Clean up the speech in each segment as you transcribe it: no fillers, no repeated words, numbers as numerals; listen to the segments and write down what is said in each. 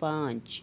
5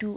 2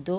2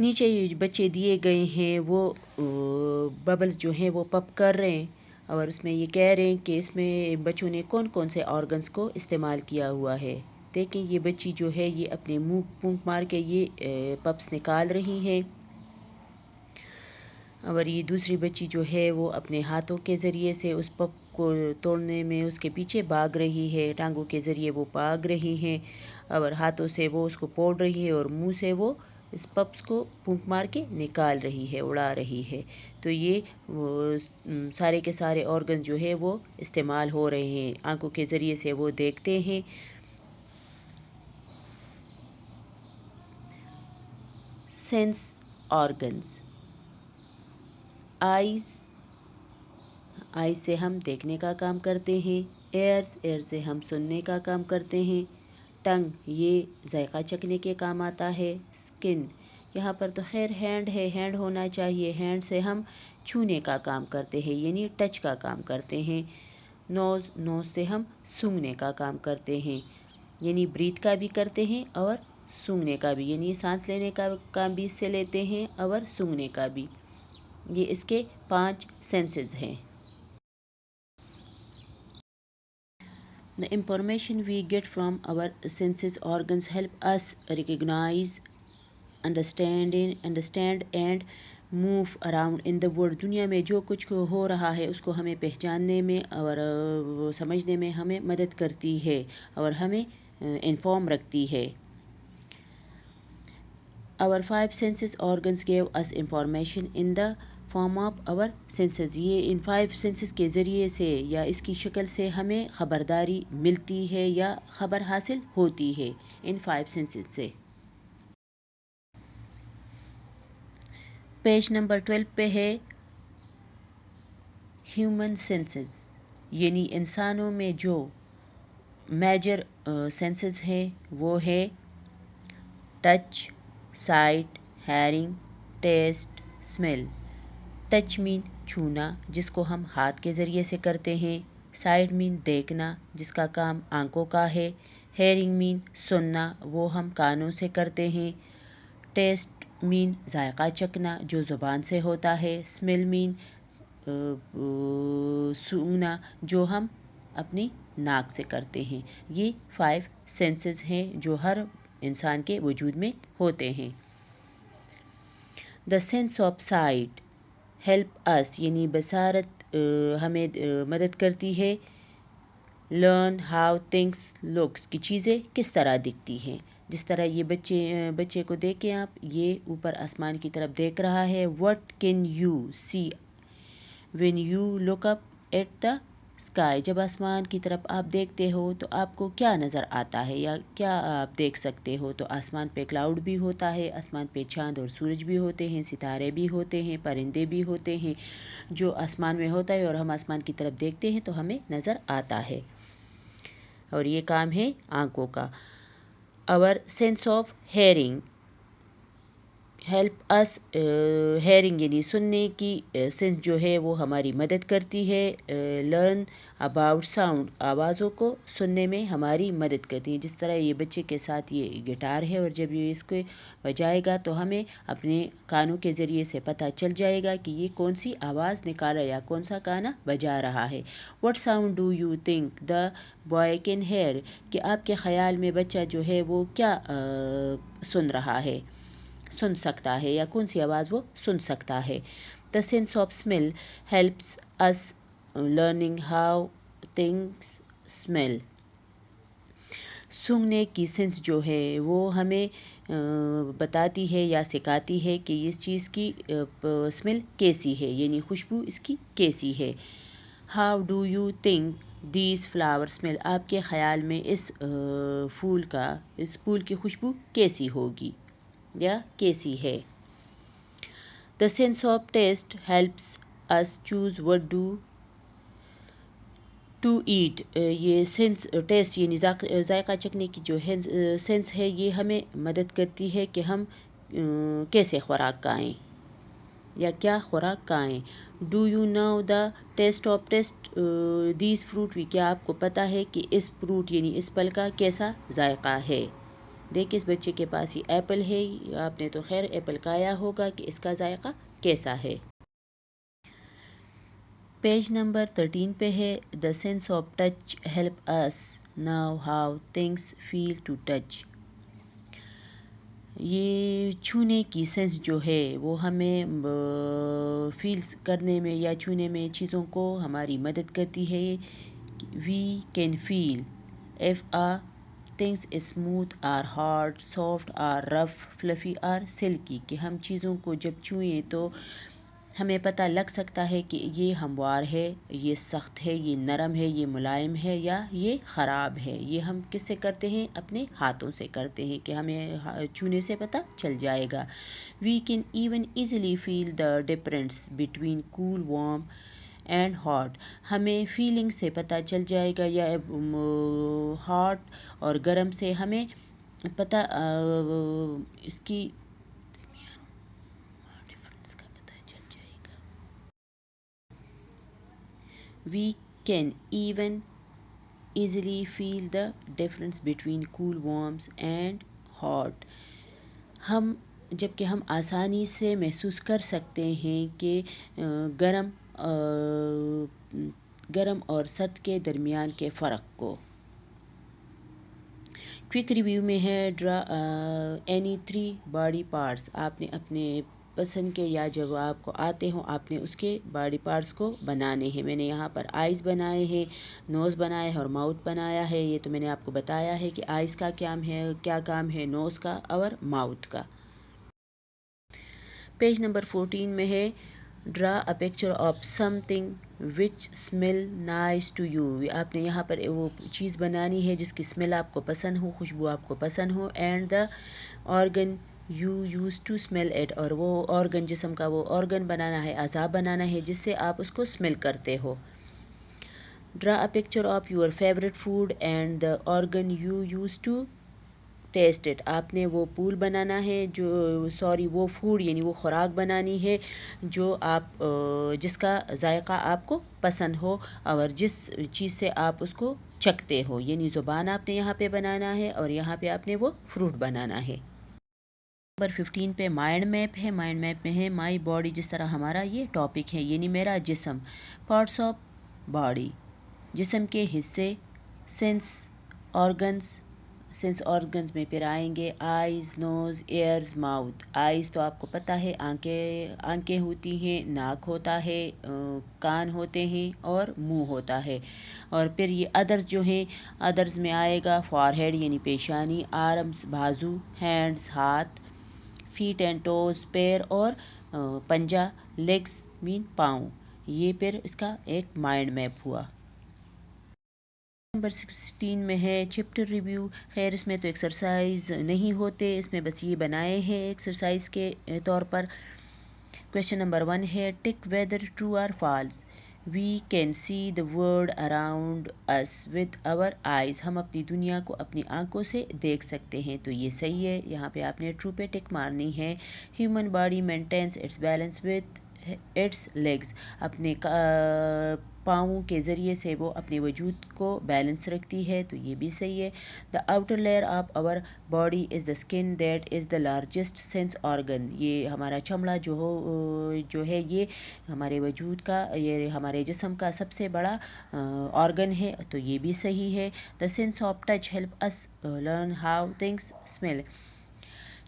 نیچے یہ بچے دیے گئے ہیں وہ ببلز جو ہیں وہ پپ کر رہے ہیں اور اس میں یہ کہہ رہے ہیں کہ اس میں بچوں نے کون کون سے آرگنز کو استعمال کیا ہوا ہے. دیکھیں یہ بچی جو ہے یہ اپنے منہ پھونک مار کے یہ پپس نکال رہی ہے اور یہ دوسری بچی جو ہے وہ اپنے ہاتھوں کے ذریعے سے اس پپ کو توڑنے میں اس کے پیچھے بھاگ رہی ہے. ٹانگوں کے ذریعے وہ بھاگ رہی ہیں اور ہاتھوں سے وہ اس کو پوڑ رہی ہے اور منہ سے وہ اس پپس کو پھونک مار کے نکال رہی ہے، اڑا رہی ہے. تو یہ سارے کے سارے آرگن جو ہے وہ استعمال ہو رہے ہیں. آنکھوں کے ذریعے سے وہ دیکھتے ہیں. Sense organs. آئیز سے ہم دیکھنے کا کام کرتے ہیں. ایئر سے ہم سننے کا کام کرتے ہیں. ٹنگ یہ ذائقہ چکھنے کے کام آتا ہے. اسکن یہاں پر تو خیر ہینڈ ہے، ہینڈ ہونا چاہیے. ہینڈ سے ہم چھونے کا کام کرتے ہیں یعنی ٹچ کا کام کرتے ہیں. نوز سے ہم سونگھنے کا کام کرتے ہیں یعنی بریتھ کا بھی کرتے ہیں اور سونگھنے کا بھی یعنی سانس لینے کا کام بھی اس سے لیتے ہیں اور سونگھنے کا بھی. یہ اس کے 5 سینسز ہیں. The information we get from our senses organs help us recognize, understand and move around in the world. دنیا میں جو کچھ ہو رہا ہے اس کو ہمیں پہچاننے میں اور سمجھنے میں ہمیں مدد کرتی ہے اور ہمیں انفارم رکھتی ہے. Our 5 senses organs gave us information in the form of our senses. یہ ان 5 senses کے ذریعے سے یا اس کی شکل سے ہمیں خبرداری ملتی ہے یا خبر حاصل ہوتی ہے ان 5 senses سے. پیج نمبر 12 پہ ہے ہیومن سینسز یعنی انسانوں میں جو میجر سینسز ہیں وہ ہے touch, sight, hearing, taste, smell. Touch مین چھونا جس کو ہم ہاتھ کے ذریعے سے کرتے ہیں. سائٹ مین دیکھنا جس کا کام آنکھوں کا ہے. ہیئرنگ مین سننا وہ ہم کانوں سے کرتے ہیں. ٹیسٹ مین ذائقہ چکھنا جو زبان سے ہوتا ہے. اسمیل مین سونگھنا جو ہم اپنی ناک سے کرتے ہیں. یہ 5 سینسز ہیں جو ہر انسان کے وجود میں ہوتے ہیں. The sense of sight help us یعنی بصارت ہمیں مدد کرتی ہے. لرن ہاؤ تھنگس لکس کی چیزیں کس طرح دکھتی ہیں. جس طرح یہ بچے کو دیکھیں آپ یہ اوپر آسمان کی طرف دیکھ رہا ہے. What can you see when you look up at the sky. جب آسمان کی طرف آپ دیکھتے ہو تو آپ کو کیا نظر آتا ہے یا کیا آپ دیکھ سکتے ہو. تو آسمان پہ کلاؤڈ بھی ہوتا ہے، آسمان پہ چاند اور سورج بھی ہوتے ہیں، ستارے بھی ہوتے ہیں، پرندے بھی ہوتے ہیں جو آسمان میں ہوتا ہے اور ہم آسمان کی طرف دیکھتے ہیں تو ہمیں نظر آتا ہے. اور یہ کام ہے آنکھوں کا. اور sense of hearing help us hearing یعنی سننے کی سینس جو ہے وہ ہماری مدد کرتی ہے. لرن اباؤٹ ساؤنڈ آوازوں کو سننے میں ہماری مدد کرتی ہے. جس طرح یہ بچے کے ساتھ یہ گٹار ہے اور جب یہ اس کو بجائے گا تو ہمیں اپنے کانوں کے ذریعے سے پتہ چل جائے گا کہ یہ کون سی آواز نکال رہا ہے یا کون سا گانا بجا رہا ہے. What sound do you think the boy can hear کہ آپ کے خیال میں بچہ جو ہے وہ کیا سن رہا ہے، سن سکتا ہے یا کون سی آواز وہ سن سکتا ہے. The sense of smell helps us learning how things smell. سونگھنے کی سینس جو ہے وہ ہمیں بتاتی ہے یا سکھاتی ہے کہ اس چیز کی اسمیل کیسی ہے یعنی خوشبو اس کی کیسی ہے. How do you think these flower smell آپ کے خیال میں اس پھول کی خوشبو کیسی ہوگی یا کیسی ہے. The sense of taste helps us choose what to eat. یہ سینس ٹیسٹ یعنی ذائقہ چکھنے کی جو ہے سینس ہے یہ ہمیں مدد کرتی ہے کہ ہم کیسے خوراک کھائیں یا کیا خوراک کھائیں. Do you know the taste of taste these fruit کیا آپ کو پتہ ہے کہ اس فروٹ یعنی اس پھل کا کیسا ذائقہ ہے. دیکھ اس بچے کے پاس یہ ایپل ہے، آپ نے تو خیر ایپل کھایا ہوگا کہ اس کا ذائقہ کیسا ہے۔ پیج نمبر 13 پہ ہے the sense of touch help us know how things feel to touch. یہ چھونے کی سینس جو ہے وہ ہمیں فیل کرنے میں یا چھونے میں چیزوں کو ہماری مدد کرتی ہے۔ We can feel if things smooth or hard, soft or rough, fluffy or silky، کہ ہم چیزوں کو جب چھوئیں تو ہمیں پتہ لگ سکتا ہے کہ یہ ہموار ہے، یہ سخت ہے، یہ نرم ہے، یہ ملائم ہے یا یہ خراب ہے۔ یہ ہم کس سے کرتے ہیں؟ اپنے ہاتھوں سے کرتے ہیں کہ ہمیں چھونے سے پتہ چل جائے گا۔ We can even easily feel the difference between cool, warm and hot, ہمیں فیلنگ سے پتہ چل جائے گا یا ہاٹ اور گرم سے ہمیں پتہ اس کی ڈفرینس کا پتہ چل جائے گا۔ We can even easily feel the difference between cool warms and hot, جبکہ ہم آسانی سے محسوس کر سکتے ہیں کہ گرم اور سرد کے درمیان کے فرق کو۔ کوئک ریویو میں ہے ڈرا اینی 3 باڈی پارٹس، آپ نے اپنے پسند کے یا جب آپ کو آتے ہوں آپ نے اس کے باڈی پارٹس کو بنانے ہیں۔ میں نے یہاں پر آئز بنائے ہیں، نوز بنایا ہے اور ماؤتھ بنایا ہے۔ یہ تو میں نے آپ کو بتایا ہے کہ آئز کا کیا کام ہے، نوز کا اور ماؤتھ کا۔ پیج نمبر 14 میں ہے draw a picture of something which smell nice to you, آپ نے یہاں پر وہ چیز بنانی ہے جس کی اسمیل آپ کو پسند ہو، خوشبو آپ کو پسند ہو، and the organ you use to smell it, اور وہ آرگن جسم کا وہ آرگن بنانا ہے، اعضاء بنانا ہے جس سے آپ اس کو اسمیل کرتے ہو۔ Draw a picture of your favourite food and the organ you use to taste it, آپ نے وہ پول بنانا ہے وہ فوڈ یعنی وہ خوراک بنانی ہے جو جس کا ذائقہ آپ کو پسند ہو اور جس چیز سے آپ اس کو چکھتے ہو، یعنی زبان آپ نے یہاں پہ بنانا ہے اور یہاں پہ آپ نے وہ فروٹ بنانا ہے۔ نمبر 15 پہ مائنڈ میپ ہے، مائنڈ میپ میں ہے مائی باڈی، جس طرح ہمارا یہ ٹاپک ہے یعنی میرا جسم، پارٹس آف باڈی، جسم کے حصے، سینس آرگنز میں پھر آئیں گے آئیز، نوز، ایئرز، ماؤتھ۔ آئیز تو آپ کو پتہ ہے آنکھیں ہوتی ہیں، ناک ہوتا ہے، کان ہوتے ہیں اور منہ ہوتا ہے، اور پھر یہ ادرز جو ہیں ادرز میں آئے گا فار ہیڈ یعنی پیشانی، آرمز بازو، ہینڈز ہاتھ، فیٹ اینڈ ٹوز پیر اور پنجہ، لیگز مین پاؤں۔ یہ پھر اس کا ایک مائنڈ میپ ہوا۔ نمبر 16 میں ہے چیپٹر ریویو، خیر اس میں تو ایکسرسائز نہیں ہوتے، اس میں بس یہ بنائے ہیں ایکسرسائز کے طور پر۔ کویشچن نمبر 1 ہے ٹک ویدر ٹرو اور false, we can see the world around us with our eyes, ہم اپنی دنیا کو اپنی آنکھوں سے دیکھ سکتے ہیں، تو یہ صحیح ہے، یہاں پہ آپ نے ٹرو پہ ٹک مارنی ہے۔ Human body maintains its balance with its legs, اپنے پاؤں کے ذریعے سے وہ اپنے وجود کو بیلنس رکھتی ہے، تو یہ بھی صحیح ہے۔ The outer layer of our body is the skin that is the largest sense organ, یہ ہمارا چمڑا جو ہے یہ ہمارے وجود کا، یہ ہمارے جسم کا سب سے بڑا آرگن ہے، تو یہ بھی صحیح ہے۔ The sense of touch help us learn how things smell,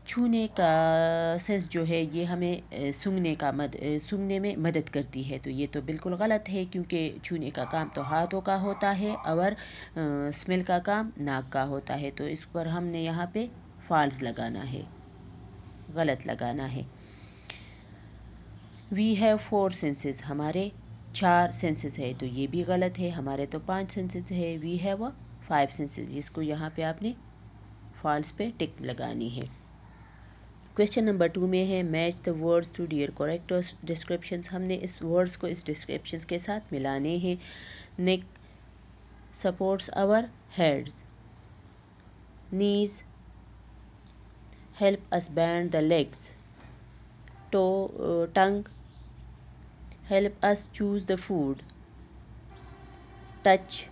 چھونے کا سینس جو ہے یہ ہمیں سونگنے میں مدد کرتی ہے، تو یہ تو بالکل غلط ہے کیونکہ چھونے کا کام تو ہاتھوں کا ہوتا ہے اور اسمیل کا کام ناک کا ہوتا ہے، تو اس پر ہم نے یہاں پہ فالس لگانا ہے، غلط لگانا ہے۔ وی ہیو 4 سینسز، ہمارے 4 سینسز ہے، تو یہ بھی غلط ہے، ہمارے تو 5 سینسز ہے۔ وی ہیو 5 سینسز، اس کو یہاں پہ آپ نے فالس پہ ٹک لگانی ہے۔ کویشچن نمبر 2 میں ہے match the words to their correct descriptions, ہم نے اس ورڈز کو اس ڈسکرپشنز کے ساتھ ملانے ہیں۔ Neck supports our heads, knees help us bend the legs, tongue help us choose the food, touch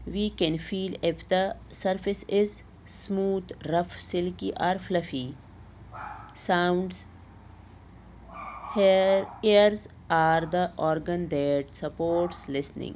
We can feel if the surface is smooth, rough, silky or fluffy. Sounds. Ears are the organ that supports listening.